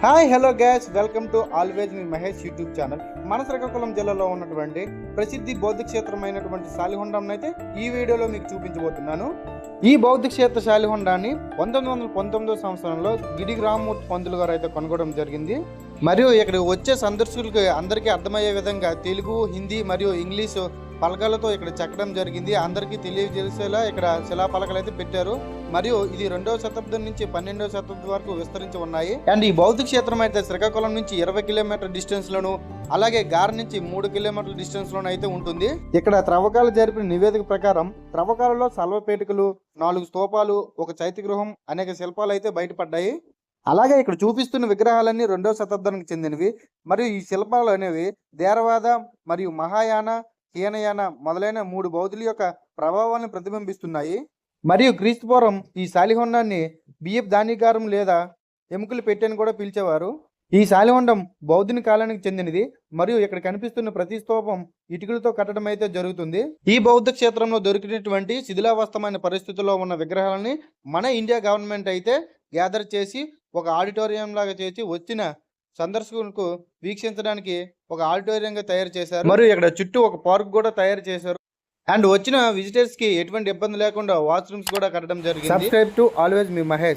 Hi hello gas welcome to always me Mahesh YouTube channel. మన శ్రీకాకుళం జిల్లాలో ఉన్నటువంటి ప్రసిద్ధి బౌద్ధ క్షేత్రమైనటువంటి శాలిహొండం అయితే ఈ వీడియోలో మీకు చూపించబోతున్నాను. ఈ బౌద్ధ క్షేత్ర శాలిహొండాన్ని 1919 సంవత్సరంలో గిడి రామ్మూర్తి పంతులు గారు అయితే కొనుగోవడం జరిగింది. మరియు ఇక్కడ వచ్చే సందర్శకులకు అందరికీ అర్థమయ్యే విధంగా తెలుగు, హిందీ మరియు ఇంగ్లీషు పలకలతో ఇక్కడ చెక్కడం జరిగింది. అందరికీ తెలియజేసేలా ఇక్కడ శిలాపలకలు అయితే పెట్టారు. మరియు ఇది 2వ శతాబ్దం నుంచి 12వ శతాబ్దం వరకు విస్తరించి ఉన్నాయి. అండ్ ఈ బౌద్ధ క్షేత్రం అయితే శ్రీకాకుళం నుంచి 20 కిలోమీటర్ డిస్టెన్స్ లోను, అలాగే గార్ నుంచి 3 కిలోమీటర్ల డిస్టెన్స్ లోను అయితే ఉంటుంది. ఇక్కడ త్రవ్వకాలు జరిపిన నివేదిక ప్రకారం త్రవ్వకాలలో సల్వపేటికలు, 4 స్తూపాలు, ఒక చైత్య గృహం, అనేక శిల్పాలు అయితే బయటపడ్డాయి. అలాగే ఇక్కడ చూపిస్తున్న విగ్రహాలన్నీ 2వ శతాబ్దానికి చెందినవి. మరియు ఈ శిల్పాలు అనేవి థేరవాద మరియు మహాయాన, హీనయాన మొదలైన 3 బౌద్ధుల యొక్క ప్రభావాలను ప్రతిబింబిస్తున్నాయి. మరియు క్రీస్తుపూర్వం ఈ శాలిహొండాన్ని బియ్యపు ధాన్యకారం లేదా ఎముకలు పెట్టని కూడా పిలిచేవారు. ఈ శాలిహొండం బౌద్ధుని కాలానికి చెందినది. మరియు ఇక్కడ కనిపిస్తున్న ప్రతి స్తూపం ఇటుకలతో కట్టడం అయితే జరుగుతుంది. ఈ బౌద్ధ క్షేత్రంలో దొరికినటువంటి శిథిలావస్థమైన పరిస్థితుల్లో ఉన్న విగ్రహాలని మన ఇండియా గవర్నమెంట్ అయితే గ్యాదర్ చేసి ఒక ఆడిటోరియం లాగా చేసి వచ్చిన సందర్శకులకు వీక్షించడానికి ఒక ఆడిటోరియంగా తయారు చేశారు. మరియు ఇక్కడ చుట్టూ ఒక పార్క్ కూడా తయారు చేశారు. అండ్ వచ్చిన విజిటర్స్ కి ఎటువంటి ఇబ్బంది లేకుండా వాష్రూమ్స్ కూడా కట్టడం జరిగింది. Subscribe to always me Mahesh.